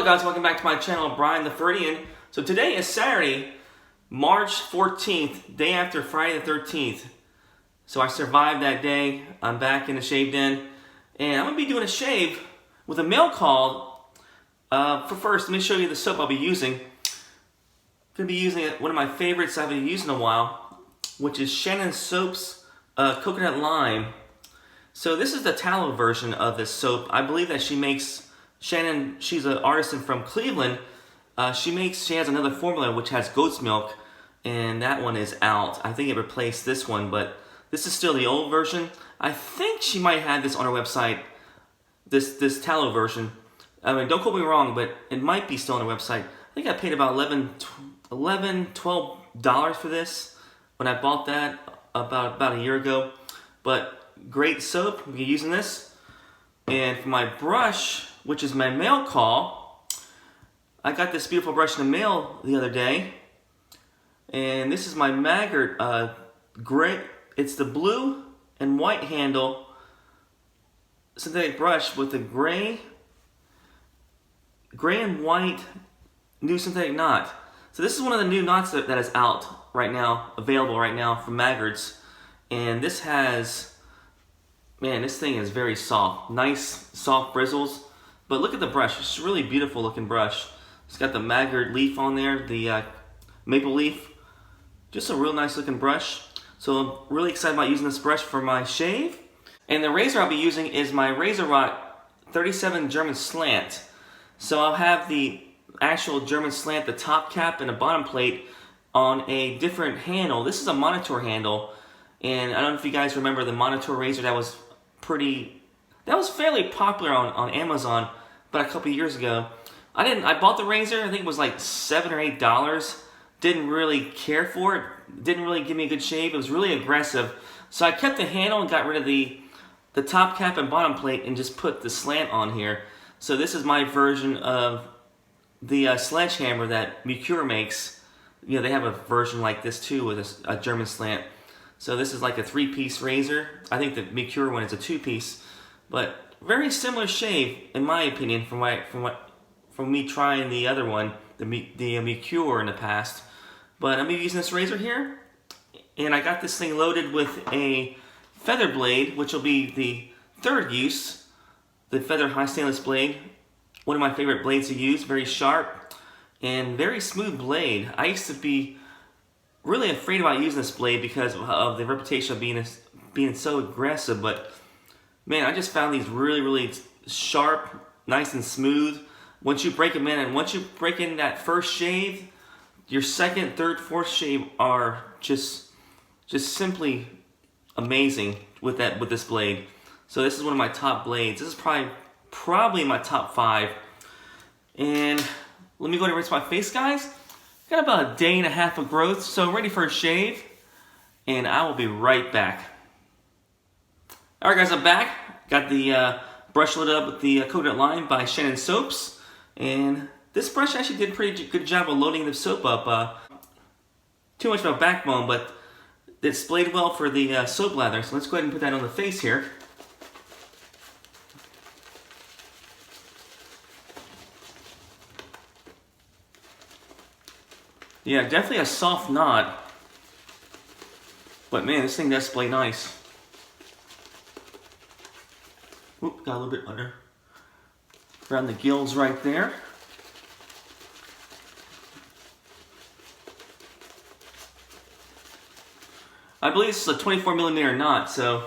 guys, welcome back to my channel, Brian the Floridian. So today is Saturday, March 14th, day after Friday the 13th. So I survived that day. I'm back in the shave den, and I'm going to be doing a shave with a mail call. First, let me show you the soap I'll be using. I'm going to be using one of my favorites I haven't used in a while, which is Shannon's Soap's Coconut Lime. So this is the tallow version of this soap. I believe that she makes, Shannon, she's an artisan from Cleveland. She has another formula which has goat's milk, and that one is out. I think it replaced this one, but this is still the old version. I think she might have this on her website, this tallow version. I mean, don't quote me wrong, but it might be still on her website. I think I paid about $12 for this when I bought that about a year ago. But great soap, we'll be using this. And for my brush, which is my mail call, I got this beautiful brush in the mail the other day. And this is my Maggard gray, it's the blue and white handle synthetic brush with the gray and white new synthetic knot. So this is one of the new knots that is out right now, available right now from Maggards. And this has, man, this thing is very soft. Nice, soft bristles. But look at the brush. It's a really beautiful looking brush. It's got the Maggard leaf on there, the maple leaf. Just a real nice looking brush. So I'm really excited about using this brush for my shave. And the razor I'll be using is my RazoRock 37 German Slant. So I'll have the actual German Slant, the top cap and the bottom plate on a different handle. This is a monitor handle. And I don't know if you guys remember the monitor razor that was fairly popular on Amazon about a couple years ago. I bought the razor, I think it was like $7 or $8. Didn't really care for it. Didn't really give me a good shave. It was really aggressive. So I kept the handle and got rid of the top cap and bottom plate and just put the slant on here. So this is my version of the sledgehammer that Maggards makes. You know, they have a version like this too with a German Slant. So this is like a 3-piece razor. I think the Maggards one is a 2-piece, but very similar shave in my opinion from me trying the other one, the Maggards in the past. But I'm gonna be using this razor here, and I got this thing loaded with a feather blade, which will be the third use. The feather high stainless blade, one of my favorite blades to use. Very sharp and very smooth blade. I used to be really afraid about using this blade because of the reputation of being so aggressive, but man, I just found these really sharp, nice and smooth. Once you break them in, and once you break in that first shave, your second, third, fourth shave are just simply amazing with this blade. So this is one of my top blades. This is probably my top 5. And let me go ahead and rinse my face, guys. Got about a day and a half of growth, so I'm ready for a shave, and I will be right back. Alright guys, I'm back. Got the brush loaded up with the Coconut Lime by Shannon's Soaps, and this brush actually did a pretty good job of loading the soap up. Too much of a backbone, but it displayed well for the soap lather, so let's go ahead and put that on the face here. Yeah, definitely a soft knot, but man, this thing does display nice. Oop, got a little bit under around the gills right there. I believe this is a 24mm knot, so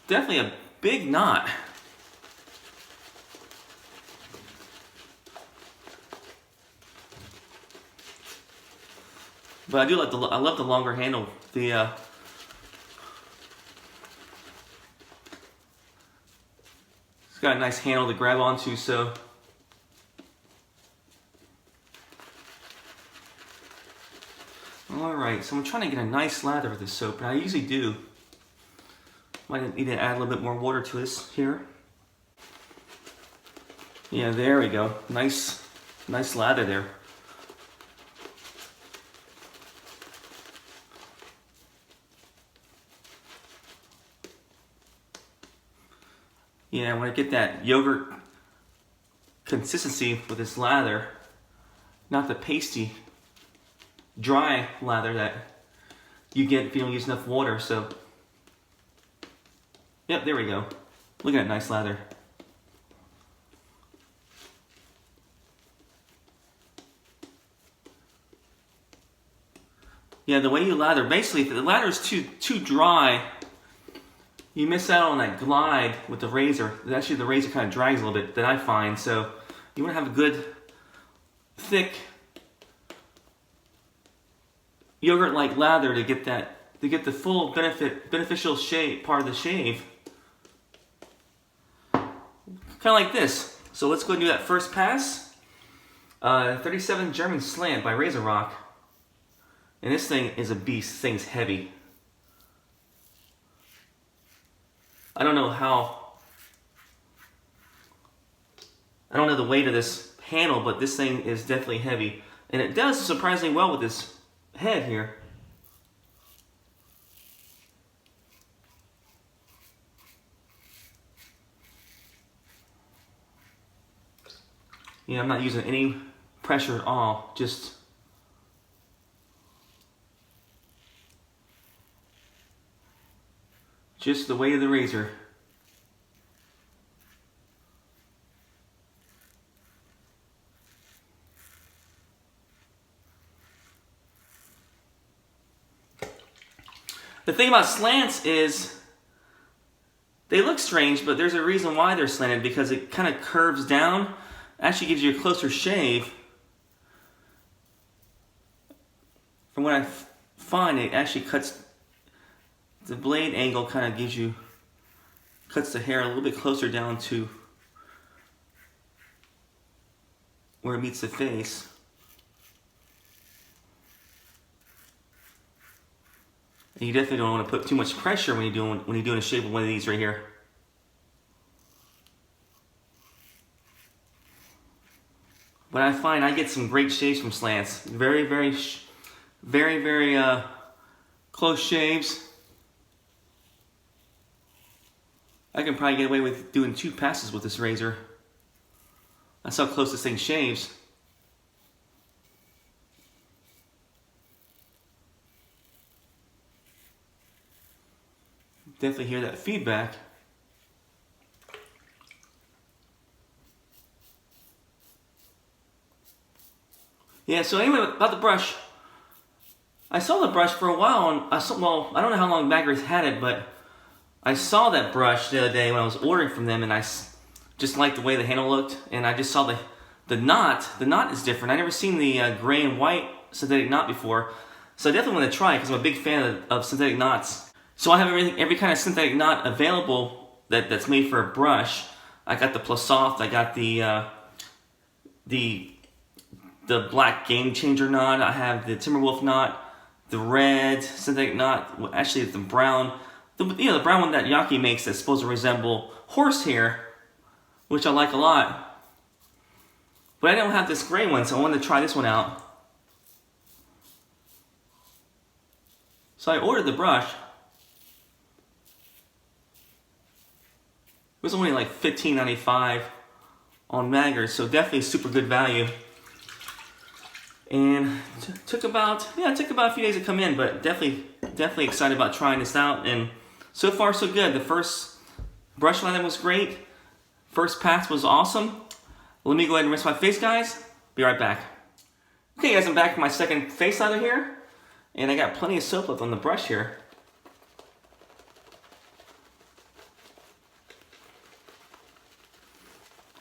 definitely a big knot. But I love the longer handle. It's got a nice handle to grab onto, so. Alright, so I'm trying to get a nice lather with this soap, and I usually do. Might need to add a little bit more water to this here. Yeah, there we go. Nice lather there. Yeah, when I get that yogurt consistency with this lather, not the pasty, dry lather that you get if you don't use enough water. So, yep, there we go. Look at that nice lather. Yeah, the way you lather, basically, if the lather is too dry, you miss out on that glide with the razor. Actually, the razor kind of drags a little bit, that I find. So you want to have a good, thick, yogurt-like lather to get the full beneficial shave part of the shave. Kind of like this. So let's go and do that first pass. 37 German Slant by RazoRock. And this thing is a beast. This thing's heavy. I don't know the weight of this handle, but this thing is definitely heavy. And it does surprisingly well with this head here. Yeah, I'm not using any pressure at all, just the weight of the razor. The thing about slants is they look strange, but there's a reason why they're slanted, because it kind of curves down. Actually gives you a closer shave. From what I find, it actually cuts the blade angle, kind of cuts the hair a little bit closer down to where it meets the face. And you definitely don't want to put too much pressure when you're doing a shave with one of these right here. But I find I get some great shaves from slants. Very close shaves. I can probably get away with doing 2 passes with this razor. That's how close this thing shaves. Definitely hear that feedback. Yeah, so anyway, about the brush. I saw the brush for a while, and I don't know how long Maggards had it, but I saw that brush the other day when I was ordering from them, and I just liked the way the handle looked, and I just saw the knot. The knot is different. I never seen the gray and white synthetic knot before, so I definitely want to try it because I'm a big fan of synthetic knots. So I have every kind of synthetic knot available that's made for a brush. I got the Plus Soft. I got the black Game Changer knot. I have the Timberwolf knot, the red synthetic knot. Well, actually, the brown. The brown one that Yaki makes that's supposed to resemble horsehair, which I like a lot. But I don't have this gray one, so I wanted to try this one out. So I ordered the brush. It was only like $15.95 on Maggards, so definitely super good value. And took about a few days to come in, but definitely excited about trying this out. And so far so good. The first brush lather was great. First pass was awesome. Let me go ahead and rinse my face, guys. Be right back. Okay, guys, I'm back for my second face lather here, and I got plenty of soap left on the brush here.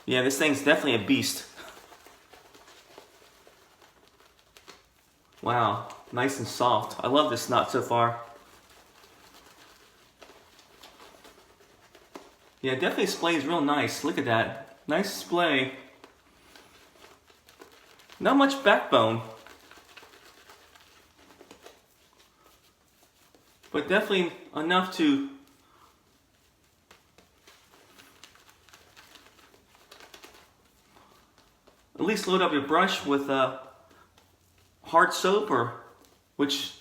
Yeah, this thing's definitely a beast. Wow, nice and soft. I love this knot so far. Yeah, it definitely splays real nice. Look at that. Nice splay. Not much backbone, but definitely enough to at least load up your brush with hard soap, which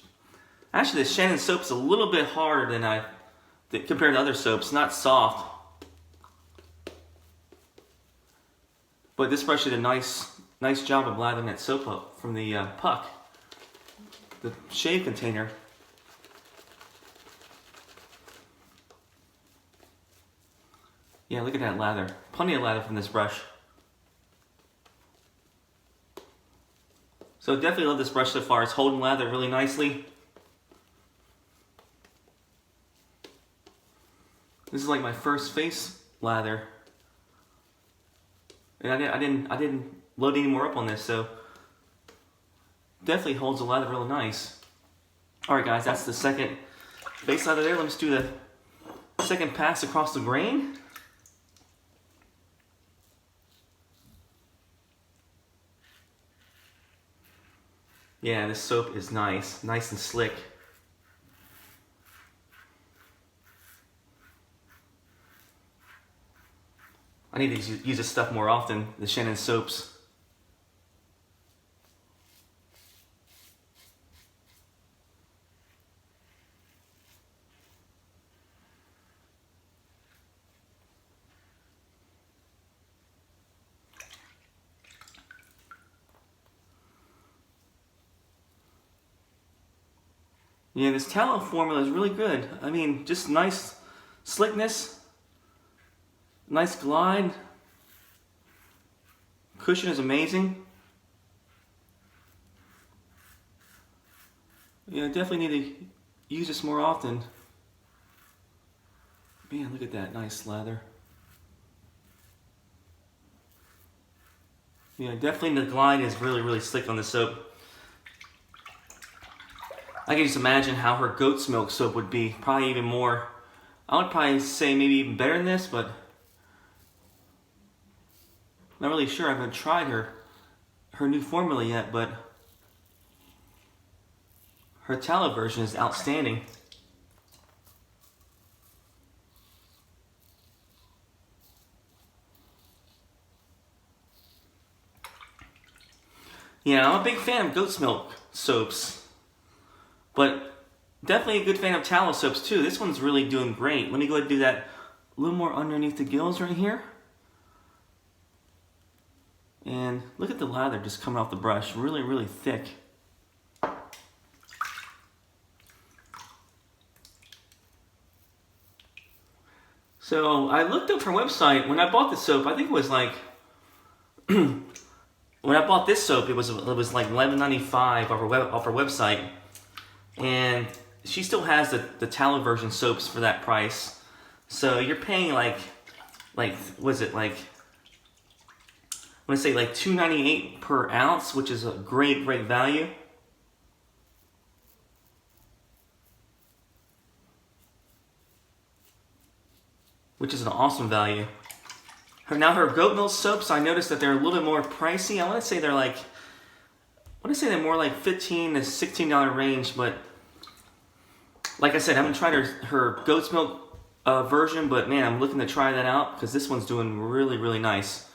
actually the Shannon soap is a little bit harder than compared to other soaps, not soft. But this brush did a nice job of lathering that soap up from the puck, the shave container. Yeah, look at that lather. Plenty of lather from this brush. So definitely love this brush so far. It's holding lather really nicely. This is like my first face lather. And I didn't load any more up on this, so definitely holds the lather really nice. Alright guys, that's the second face lather there. Let's do the second pass across the grain. Yeah, this soap is nice and slick. I need to use this stuff more often, the Shannon soaps. Yeah, this tallow formula is really good. I mean, just nice slickness, nice glide. Cushion is amazing. Yeah, definitely need to use this more often. Man, look at that nice lather. Yeah, definitely the glide is really slick on the soap. I can just imagine how her goat's milk soap would be. Probably even more. I would probably say maybe even better than this, but not really sure. I haven't tried her new formula yet, but her tallow version is outstanding. Yeah, I'm a big fan of goat's milk soaps. But definitely a good fan of tallow soaps too. This one's really doing great. Let me go ahead and do that a little more underneath the gills right here. And look at the lather just coming off the brush. Really thick. So I looked up her website. When I bought the soap, I think it was like... when I bought this soap, it was like $11.95 off her website. And she still has the tallow version soaps for that price. So you're paying like was it like, I want to say like $2.98 per ounce, which is a great value. Which is an awesome value. Now her goat milk soaps, I noticed that they're a little bit more pricey. I want to say they're like, they're more like $15 to $16 range, but like I said, I haven't tried her goat's milk version, but man, I'm looking to try that out because this one's doing really nice.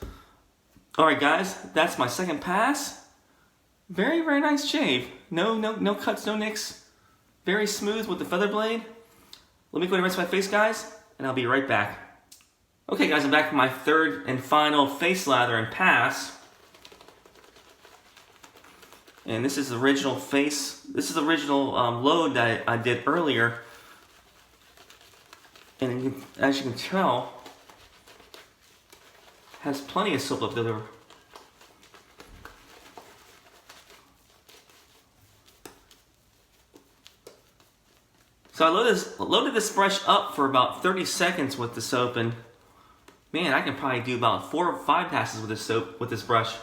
Alright guys, that's my second pass. Very nice shave. No cuts, no nicks. Very smooth with the feather blade. Let me go ahead and rinse my face, guys, and I'll be right back. Okay guys, I'm back for my third and final face lather and pass. And this is the original face. This is the original load that I did earlier. And as you can tell, has plenty of soap left over. So I loaded this brush up for about 30 seconds with the soap, and man, I can probably do about 4 or 5 passes with this soap, with this brush.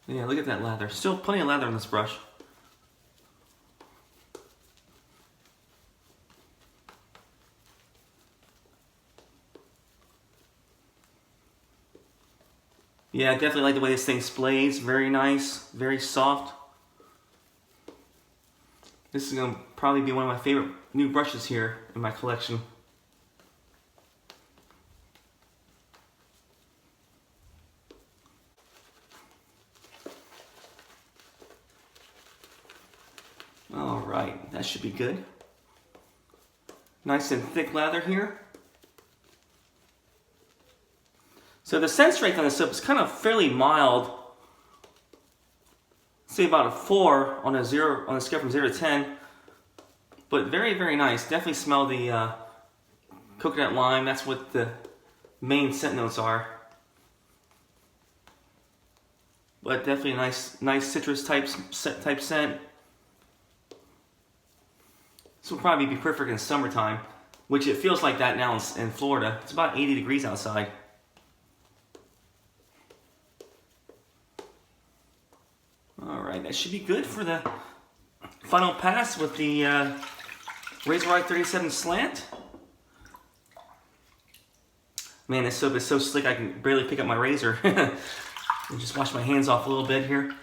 Yeah, look at that lather. Still plenty of lather on this brush. Yeah, I definitely like the way this thing splays. Very nice, very soft. This is going to probably be one of my favorite new brushes here in my collection. Alright, that should be good. Nice and thick lather here. So the scent strength on the soap is kind of fairly mild. Say about a 4 on a scale from 0 to 10. But very, very nice. Definitely smell the coconut lime. That's what the main scent notes are. But definitely a nice citrus type scent. This will probably be perfect in summertime, which it feels like that now in Florida. It's about 80 degrees outside. Alright, that should be good for the final pass with the RazoRock 37 Slant. Man, this soap is so slick I can barely pick up my razor. I'll just wash my hands off a little bit here.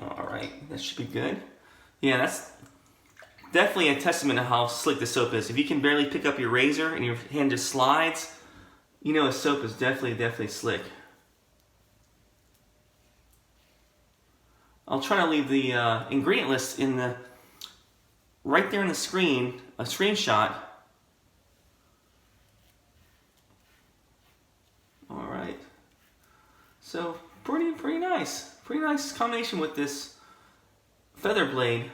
Alright, that should be good. Yeah, that's definitely a testament to how slick the soap is. If you can barely pick up your razor and your hand just slides, you know a soap is definitely slick. I'll try to leave the ingredient list right there on the screen, a screenshot. All right. So pretty nice. Pretty nice combination with this feather blade.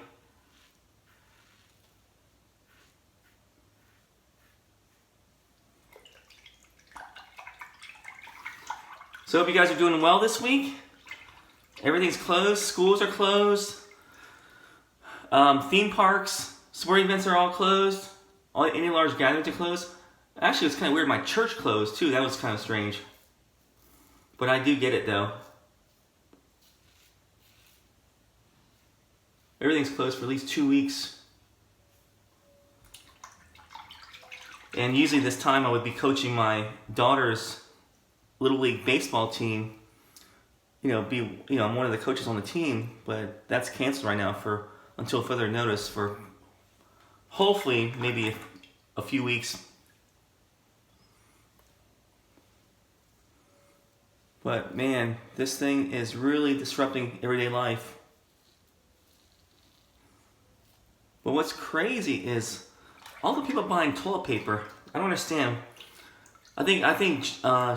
So hope you guys are doing well this week. Everything's closed. Schools are closed. Theme parks, sporting events are all closed. Any large gatherings are closed. Actually, it's kind of weird. My church closed too. That was kind of strange. But I do get it though. Everything's closed for at least 2 weeks. And usually this time I would be coaching my daughter's Little League baseball team. I'm one of the coaches on the team, but that's canceled right now until further notice for hopefully maybe a few weeks. But man, this thing is really disrupting everyday life. But what's crazy is all the people buying toilet paper. I don't understand. I think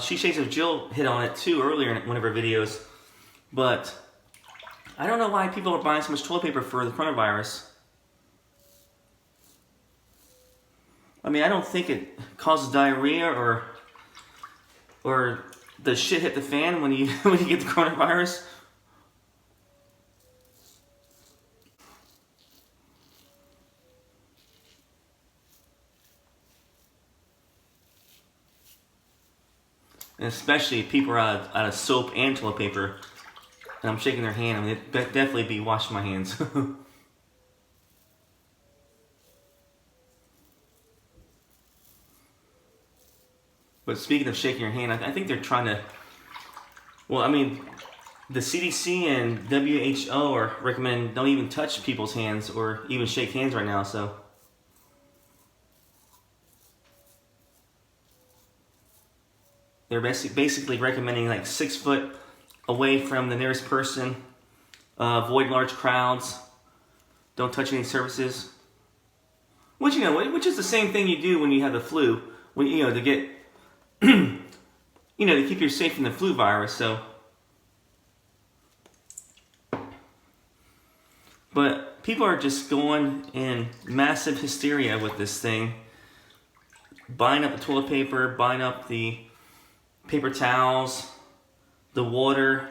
She Shades of Jill hit on it too earlier in one of her videos. But I don't know why people are buying so much toilet paper for the coronavirus. I mean, I don't think it causes diarrhea or the shit hit the fan when you get the coronavirus. And especially if people are out of soap and toilet paper. And I'm shaking their hand. I mean, it'd definitely be washing my hands. But speaking of shaking your hand, I think they're trying to... Well, I mean, the CDC and WHO are recommending don't even touch people's hands or even shake hands right now, so... They're basically recommending like 6 foot away from the nearest person, avoid large crowds, don't touch any surfaces. Which is the same thing you do when you have the flu, when to get, to keep you safe from the flu virus. So, but people are just going in massive hysteria with this thing, buying up the toilet paper, buying up the paper towels, the water.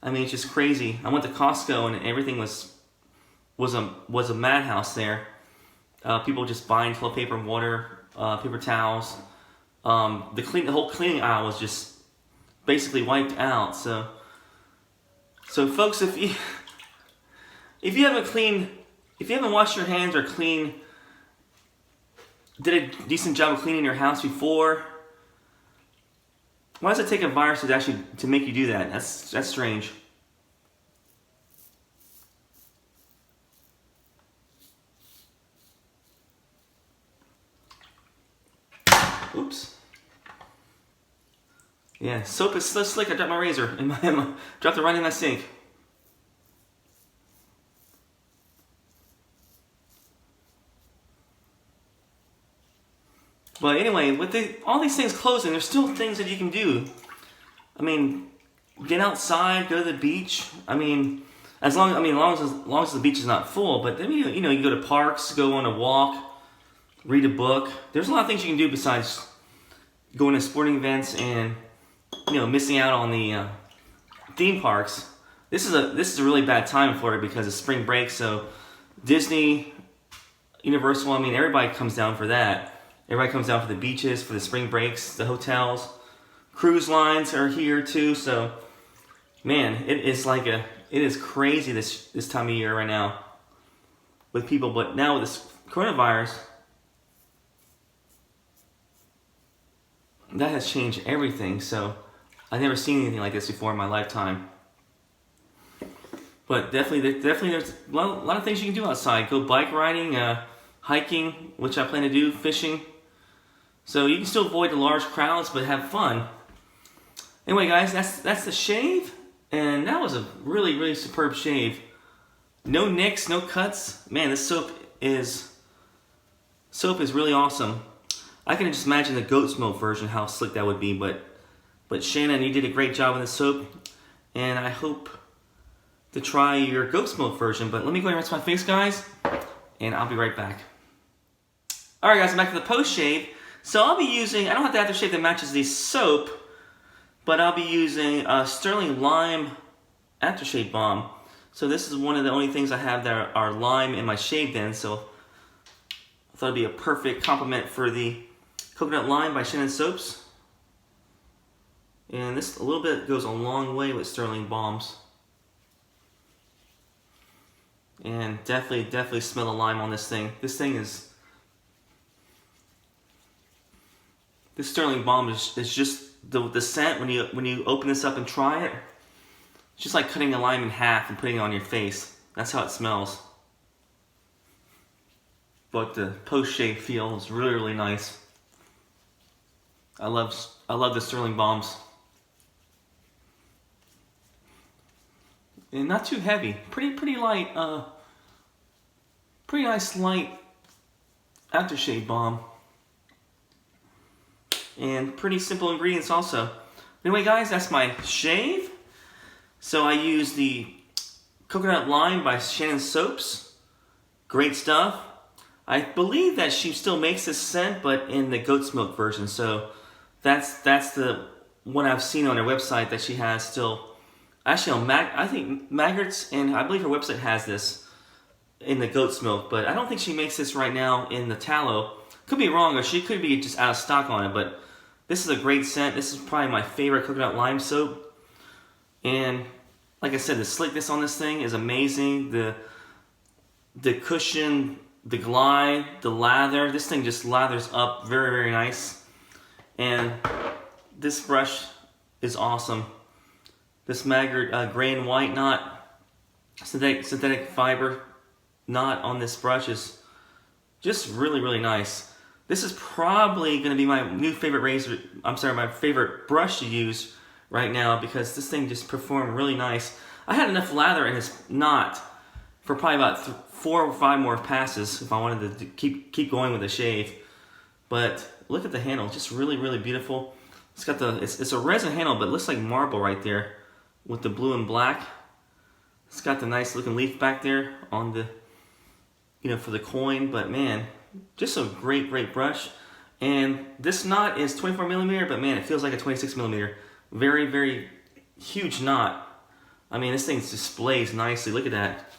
I mean, it's just crazy. I went to Costco and everything was a madhouse there. People just buying toilet paper, water, paper towels. The whole cleaning aisle was just basically wiped out. So folks, if you haven't washed your hands or did a decent job of cleaning your house before, why does it take a virus to make you do that? That's strange. Oops. Yeah, soap is so slick. I dropped my razor and dropped it right in my sink. But anyway, with all these things closing, there's still things that you can do. I mean, get outside, go to the beach. I mean, as long as the beach is not full. But then you can go to parks, go on a walk, read a book. There's a lot of things you can do besides going to sporting events and missing out on the theme parks. This is a really bad time in Florida because it's spring break. So Disney, Universal, I mean, everybody comes down for that. Everybody comes down for the beaches, for the spring breaks, the hotels. Cruise lines are here too. So, man, it is crazy this time of year right now with people. But now with this coronavirus, that has changed everything. So, I've never seen anything like this before in my lifetime. But definitely there's a lot of things you can do outside. Go bike riding, hiking, which I plan to do, fishing. So you can still avoid the large crowds, but have fun. Anyway, guys, that's the shave, and that was a really, really superb shave. No nicks, no cuts. Man, this soap is really awesome. I can just imagine the goat's milk version, how slick that would be. But Shannon, you did a great job with this soap, and I hope to try your goat's milk version. But let me go ahead and rinse my face, guys, and I'll be right back. All right, guys, I'm back to the post shave. So I'll be using, I don't have the aftershave that matches the soap, but I'll be using Stirling Lime Aftershave Balm. So this is one of the only things I have that are lime in my shave then, so I thought it'd be a perfect complement for the Coconut Lime by Shannon Soaps. And this a little bit goes a long way with Stirling Balms. And definitely smell the lime on this thing. This Stirling Balm is just the scent when you open this up and try it. It's just like cutting a lime in half and putting it on your face. That's how it smells. But the post shave feel is really, really nice. I love the Stirling Balms. And not too heavy. Pretty light. Pretty nice light aftershave balm. And pretty simple ingredients also. Anyway, guys, that's my shave. So I use the Coconut Lime by Shannon Soaps. Great stuff. I believe that she still makes this scent, but in the goat's milk version. So that's the one I've seen on her website that she has still. Actually, I think Maggards, and I believe her website has this in the goat's milk, but I don't think she makes this right now in the tallow. Could be wrong, or she could be just out of stock on it, but this is a great scent. This is probably my favorite coconut lime soap. And like I said, the slickness on this thing is amazing. The cushion, the glide, the lather. This thing just lathers up very, very nice. And this brush is awesome. This Maggard gray and white knot, synthetic fiber knot on this brush is just really, really nice. This is probably going to be my new favorite my favorite brush to use right now because this thing just performed really nice. I had enough lather in this knot for probably about 4 or 5 more passes if I wanted to keep going with the shave. But look at the handle, just really, really beautiful. It's got it's a resin handle, but it looks like marble right there with the blue and black. It's got the nice looking leaf back there on the, for the coin. But man, just a great, great brush. And this knot is 24 millimeter, but man, it feels like a 26 millimeter. Very, very huge knot. I mean, this thing displays nicely. Look at that.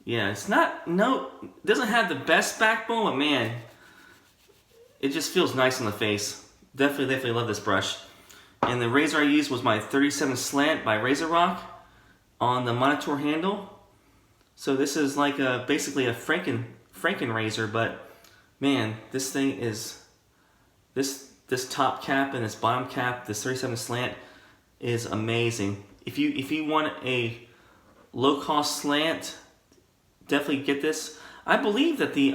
Yeah, it doesn't have the best backbone, but man, it just feels nice on the face. Definitely love this brush. And the razor I used was my 37 Slant by RazoRock on the monitor handle. So this is like basically a Franken razor, but man, this thing is this top cap and this bottom cap, this 37 Slant is amazing. If you want a low cost slant, definitely get this. I believe that the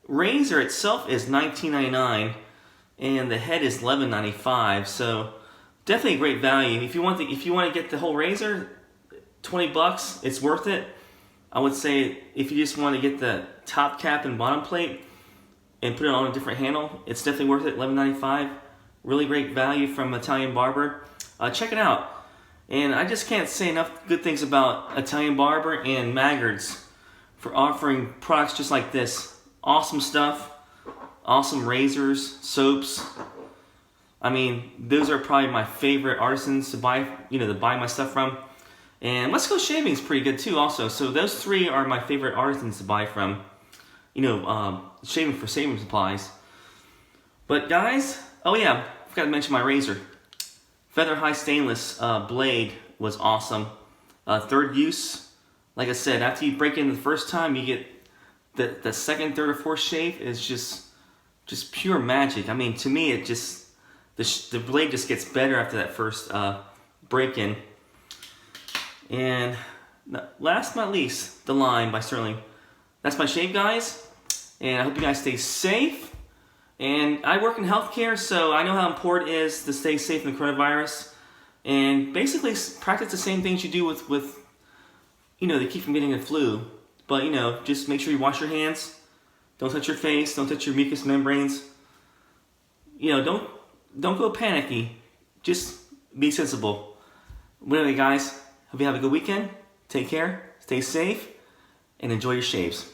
razor itself is $19.99 and the head is $11.95. So definitely a great value. If you want to get the whole razor, $20, it's worth it. I would say if you just want to get the top cap and bottom plate, and put it on a different handle. It's definitely worth it. $11.95. Really great value from Italian Barber. Check it out. And I just can't say enough good things about Italian Barber and Maggards for offering products just like this. Awesome stuff. Awesome razors, soaps. I mean, those are probably my favorite artisans to buy, to buy my stuff from. And Let's Go Shaving is pretty good too also. So those three are my favorite artisans to buy from. Shaving for saving supplies. But guys, oh yeah, forgot to mention my razor. Feather High Stainless blade was awesome. Third use, like I said, after you break in the first time, you get the second, third, or fourth shave is just pure magic. I mean, to me, it just the blade just gets better after that first break in. And last but not least, the Lime by Stirling. That's my shave, guys. And I hope you guys stay safe. And I work in healthcare, so I know how important it is to stay safe from the coronavirus. And basically practice the same things you do with to keep from getting the flu. But, just make sure you wash your hands. Don't touch your face. Don't touch your mucous membranes. Don't go panicky. Just be sensible. But anyway, guys, hope you have a good weekend. Take care. Stay safe. And enjoy your shaves.